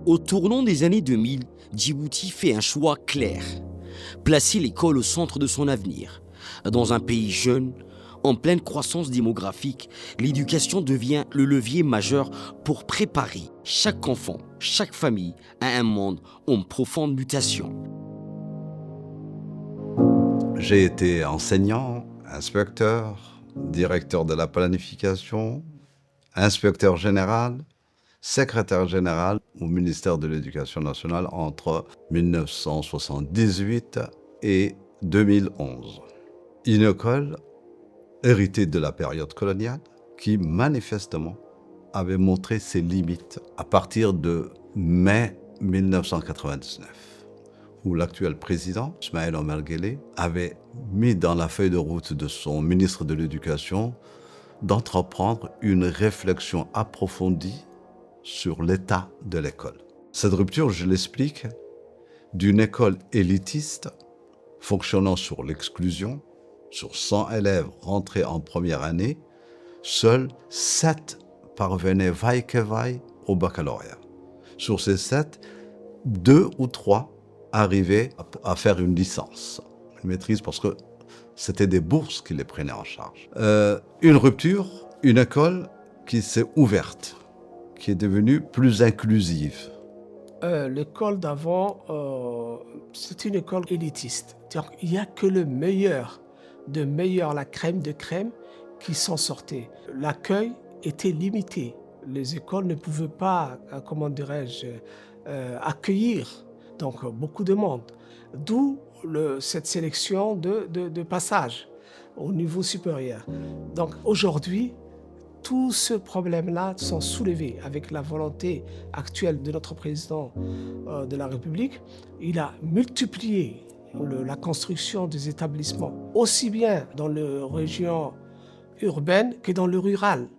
Au tournant des années 2000, Djibouti fait un choix clair. Placer l'école au centre de son avenir. Dans un pays jeune, en pleine croissance démographique, l'éducation devient le levier majeur pour préparer chaque enfant, chaque famille à un monde en profonde mutation. J'ai été enseignant, inspecteur, directeur de la planification, inspecteur général, secrétaire général au ministère de l'Éducation nationale entre 1978 et 2011. Une école héritée de la période coloniale qui manifestement avait montré ses limites à partir de mai 1999, où l'actuel président, Ismaël Omar Guelleh, avait mis dans la feuille de route de son ministre de l'Éducation d'entreprendre une réflexion approfondie sur l'état de l'école. Cette rupture, je l'explique, d'une école élitiste fonctionnant sur l'exclusion, sur 100 élèves rentrés en première année, seuls 7 parvenaient vaille que vaille au baccalauréat. Sur ces 7, 2 ou 3 arrivaient à faire une licence, une maîtrise, parce que c'était des bourses qui les prenaient en charge. Une rupture, une école qui s'est ouverte, qui est devenue plus inclusive. L'école d'avant, c'est une école élitiste. Il n'y a que le meilleur de meilleur, la crème de crème, qui s'en sortait. L'accueil était limité. Les écoles ne pouvaient pas, accueillir donc beaucoup de monde. D'où cette sélection de passage au niveau supérieur. Donc aujourd'hui, tous ces problèmes-là sont soulevés avec la volonté actuelle de notre président de la République. Il a multiplié la construction des établissements, aussi bien dans les régions urbaines que dans le rural.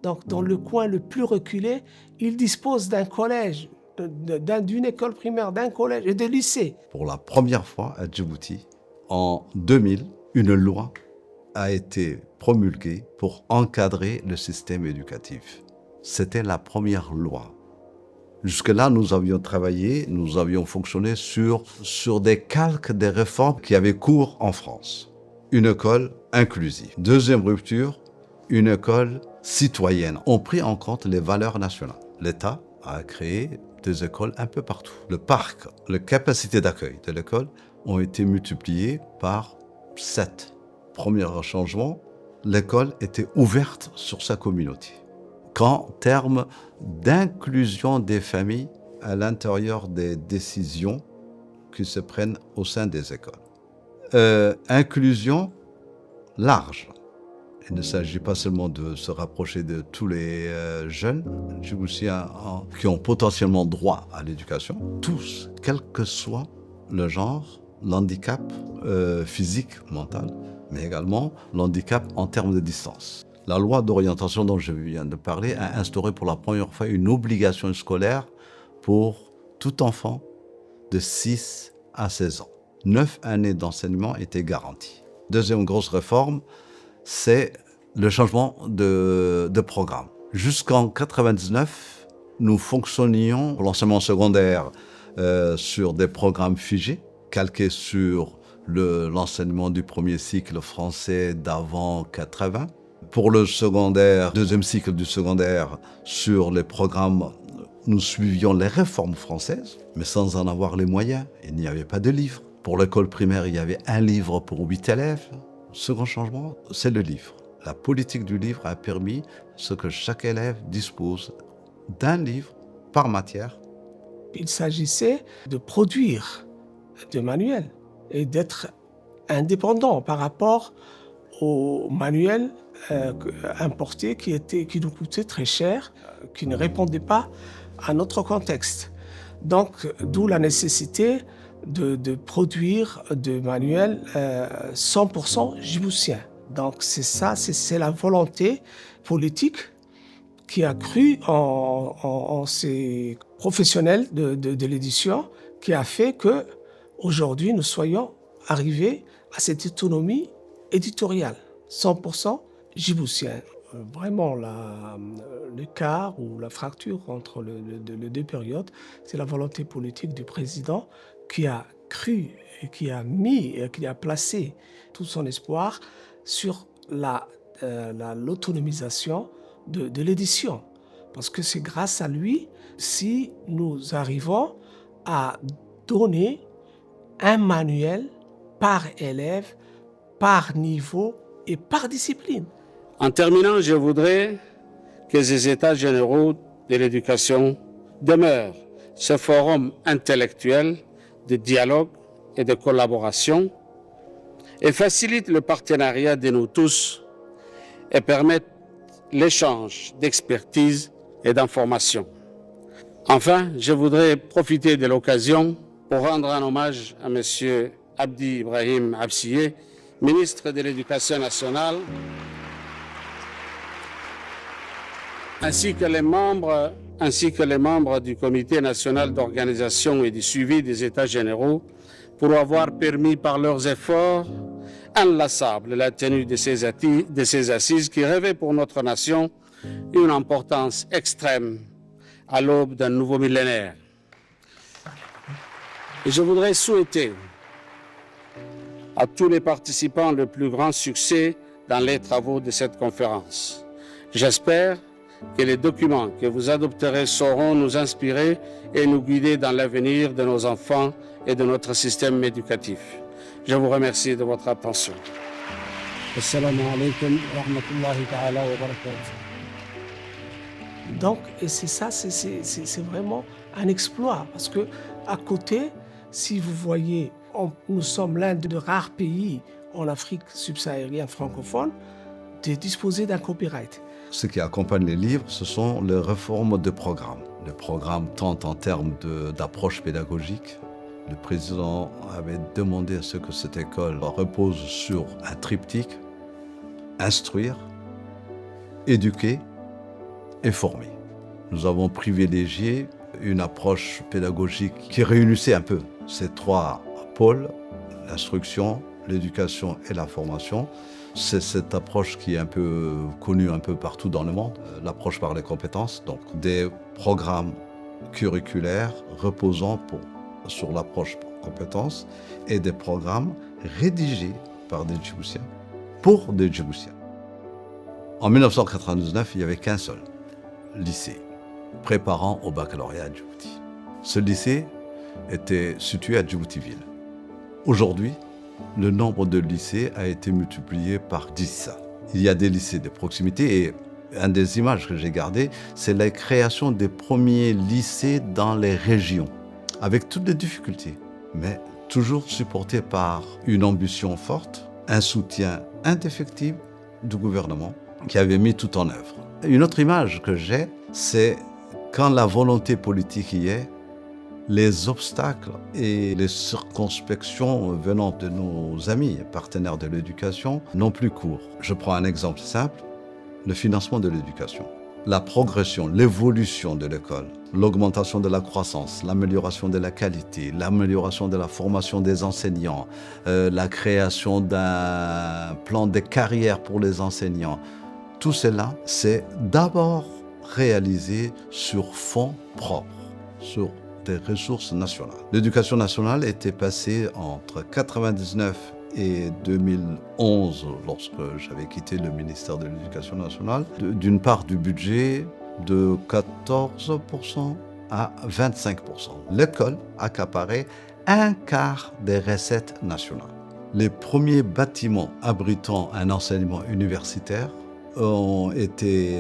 Donc, dans le coin le plus reculé, il dispose d'un collège, d'une école primaire, d'un collège et de lycées. Pour la première fois à Djibouti, en 2000, une loi a été promulguée pour encadrer le système éducatif. C'était la première loi. Jusque-là, nous avions travaillé, nous avions fonctionné sur des calques des réformes qui avaient cours en France. Une école inclusive. Deuxième rupture, une école citoyenne. On prit en compte les valeurs nationales. L'État a créé des écoles un peu partout. Le parc, les capacités d'accueil de l'école ont été multipliées par 7. Premier changement, l'école était ouverte sur sa communauté. Qu'en termes d'inclusion des familles à l'intérieur des décisions qui se prennent au sein des écoles. Inclusion large. Il ne s'agit pas seulement de se rapprocher de tous les jeunes djiboutiens qui ont potentiellement droit à l'éducation, tous, quel que soit le genre, l'handicap physique, mental, mais également l'handicap en termes de distance. La loi d'orientation dont je viens de parler a instauré pour la première fois une obligation scolaire pour tout enfant de 6 à 16 ans. 9 années d'enseignement étaient garanties. Deuxième grosse réforme, c'est le changement de programme. Jusqu'en 1999, nous fonctionnions pour l'enseignement secondaire sur des programmes figés, calqués sur l'enseignement du premier cycle français d'avant 80. Pour le secondaire, deuxième cycle du secondaire, sur les programmes, nous suivions les réformes françaises, mais sans en avoir les moyens. Il n'y avait pas de livres. Pour l'école primaire, il y avait un livre pour 8 élèves. Second changement, c'est le livre. La politique du livre a permis ce que chaque élève dispose d'un livre par matière. Il s'agissait de produire des manuels et d'être indépendant par rapport aux manuels importés qui nous coûtaient très cher, qui ne répondaient pas à notre contexte. Donc, d'où la nécessité de produire des manuels 100% djiboutiens. Donc, c'est la volonté politique qui a cru en ces professionnels de l'édition, qui a fait que aujourd'hui nous soyons arrivés à cette autonomie éditoriale, 100% djiboutien. Vraiment, l'écart ou la fracture entre les deux périodes, c'est la volonté politique du président qui a cru et qui a placé tout son espoir sur l'autonomisation de l'édition. Parce que c'est grâce à lui si nous arrivons à donner un manuel par élève, par niveau et par discipline. En terminant, je voudrais que ces États généraux de l'éducation demeurent ce forum intellectuel de dialogue et de collaboration et facilitent le partenariat de nous tous et permettent l'échange d'expertise et d'informations. Enfin, je voudrais profiter de l'occasion pour rendre un hommage à M. Abdi Ibrahim Absiye, ministre de l'Éducation nationale, ainsi que les membres du Comité national d'organisation et du suivi des États généraux pour avoir permis par leurs efforts inlassables la tenue de ces assises qui revêt pour notre nation une importance extrême à l'aube d'un nouveau millénaire. Et je voudrais souhaiter à tous les participants le plus grand succès dans les travaux de cette conférence. J'espère que les documents que vous adopterez sauront nous inspirer et nous guider dans l'avenir de nos enfants et de notre système éducatif. Je vous remercie de votre attention. Assalamu alaikum wa rahmatullahi ta'ala wa barakatuh. Donc, et c'est ça, c'est vraiment un exploit. Parce que à côté, si vous voyez, nous sommes l'un des rares pays en Afrique subsaharienne francophone de disposer d'un copyright. Ce qui accompagne les livres, ce sont les réformes de programme. Le programme tant en termes d'approche pédagogique. Le président avait demandé à ce que cette école repose sur un triptyque: instruire, éduquer et former. Nous avons privilégié une approche pédagogique qui réunissait un peu ces trois pôles, l'instruction, l'éducation et la formation. C'est cette approche qui est un peu connue un peu partout dans le monde, l'approche par les compétences, donc des programmes curriculaires reposant sur l'approche par compétences et des programmes rédigés par des Djiboutiens pour des Djiboutiens. En 1999, il n'y avait qu'un seul lycée préparant au baccalauréat à Djibouti. Ce lycée était situé à Djibouti-Ville. Aujourd'hui, le nombre de lycées a été multiplié par 10. Il y a des lycées de proximité et une des images que j'ai gardées, c'est la création des premiers lycées dans les régions, avec toutes les difficultés, mais toujours supporté par une ambition forte, un soutien indéfectible du gouvernement qui avait mis tout en œuvre. Une autre image que j'ai, c'est quand la volonté politique y est, les obstacles et les circonspections venant de nos amis et partenaires de l'éducation n'ont plus cours. Je prends un exemple simple, le financement de l'éducation. La progression, l'évolution de l'école, l'augmentation de la croissance, l'amélioration de la qualité, l'amélioration de la formation des enseignants, la création d'un plan de carrière pour les enseignants, tout cela, c'est d'abord réalisé sur fonds propres, sur des ressources nationales. L'éducation nationale était passée entre 1999 et 2011, lorsque j'avais quitté le ministère de l'Éducation nationale, d'une part du budget de 14% à 25%. L'école accaparait un quart des recettes nationales. Les premiers bâtiments abritant un enseignement universitaire ont été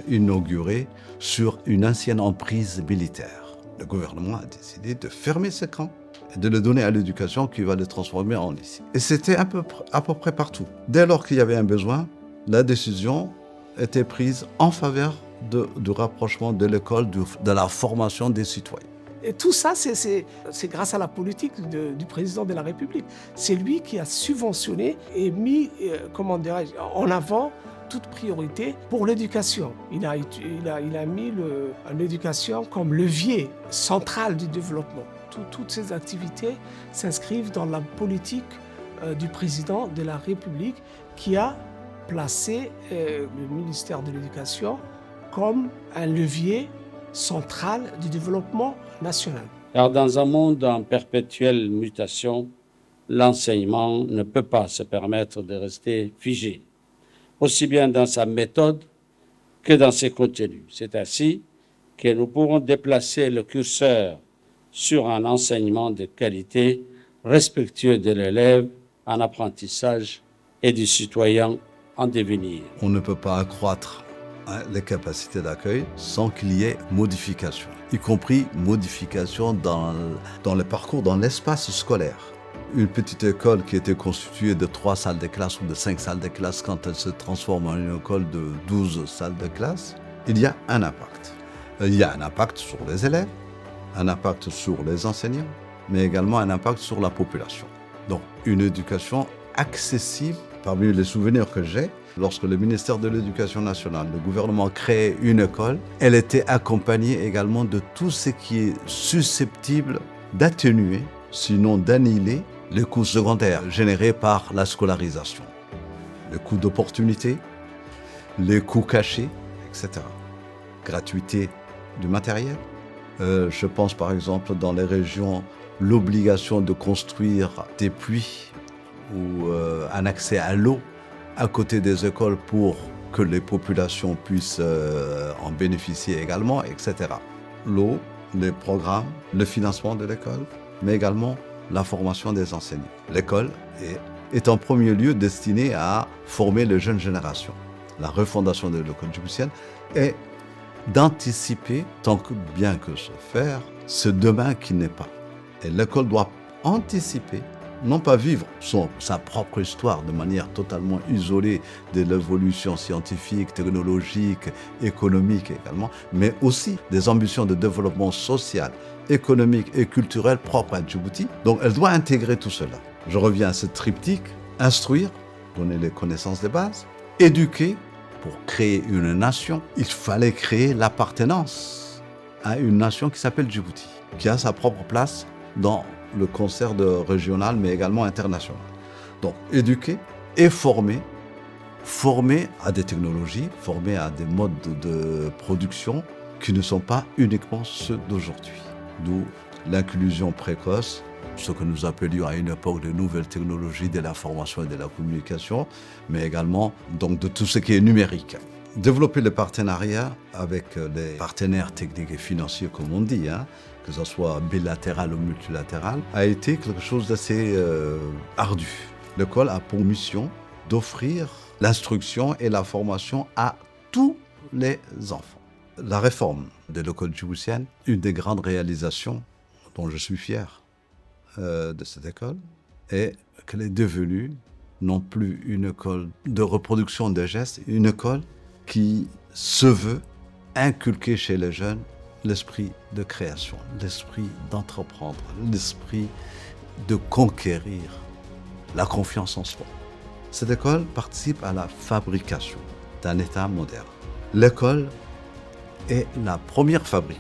inaugurés sur une ancienne emprise militaire. Le gouvernement a décidé de fermer ce camp et de les donner à l'éducation qui va les transformer en lycée. Et c'était à peu près partout. Dès lors qu'il y avait un besoin, la décision était prise en faveur du rapprochement de l'école, de la formation des citoyens. Et tout ça, c'est grâce à la politique du président de la République. C'est lui qui a subventionné et mis, en avant toute priorité pour l'éducation. Il a mis l'éducation comme levier central du développement. Toutes ces activités s'inscrivent dans la politique du président de la République qui a placé le ministère de l'Éducation comme un levier central du développement national. Car dans un monde en perpétuelle mutation, l'enseignement ne peut pas se permettre de rester figé, aussi bien dans sa méthode que dans ses contenus. C'est ainsi que nous pourrons déplacer le curseur sur un enseignement de qualité, respectueux de l'élève en apprentissage et du citoyen en devenir. On ne peut pas accroître les capacités d'accueil sans qu'il y ait modification, y compris modification dans le parcours, dans l'espace scolaire. Une petite école qui était constituée de 3 salles de classe ou de 5 salles de classe, quand elle se transforme en une école de 12 salles de classe, il y a un impact. Il y a un impact sur les élèves, un impact sur les enseignants, mais également un impact sur la population. Donc, une éducation accessible. Parmi les souvenirs que j'ai, lorsque le ministère de l'Éducation nationale, le gouvernement créait une école, elle était accompagnée également de tout ce qui est susceptible d'atténuer, sinon d'annihiler, les coûts secondaires générés par la scolarisation. Les coûts d'opportunité, les coûts cachés, etc. Gratuité du matériel. Je pense par exemple dans les régions, l'obligation de construire des puits ou un accès à l'eau à côté des écoles pour que les populations puissent en bénéficier également, etc. L'eau, les programmes, le financement de l'école, mais également la formation des enseignants. L'école est en premier lieu destinée à former les jeunes générations. La refondation de l'école djiboutienne est d'anticiper, tant que bien que se faire, ce demain qui n'est pas. Et l'école doit anticiper, non pas vivre sa propre histoire de manière totalement isolée de l'évolution scientifique, technologique, économique également, mais aussi des ambitions de développement social, économique et culturel propres à Djibouti. Donc elle doit intégrer tout cela. Je reviens à ce triptyque, instruire, donner les connaissances de base, éduquer pour créer une nation. Il fallait créer l'appartenance à une nation qui s'appelle Djibouti, qui a sa propre place dans le concert régional, mais également international. Donc, éduquer et former à des technologies, former à des modes de production qui ne sont pas uniquement ceux d'aujourd'hui. D'où l'inclusion précoce, ce que nous appelions à une époque de nouvelles technologies de l'information et de la communication, mais également donc, de tout ce qui est numérique. Développer le partenariat avec les partenaires techniques et financiers, comme on dit, que ce soit bilatéral ou multilatéral, a été quelque chose d'assez ardu. L'école a pour mission d'offrir l'instruction et la formation à tous les enfants. La réforme de l'école djiboutienne, une des grandes réalisations dont je suis fier de cette école, est qu'elle est devenue non plus une école de reproduction des gestes, une école qui se veut inculquer chez les jeunes l'esprit de création, l'esprit d'entreprendre, l'esprit de conquérir, la confiance en soi. Cette école participe à la fabrication d'un État moderne. L'école est la première fabrique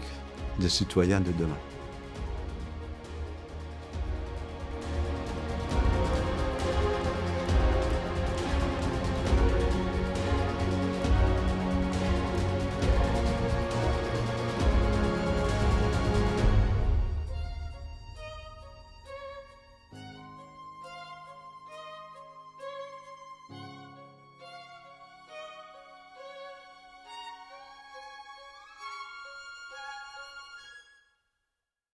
des citoyens de demain.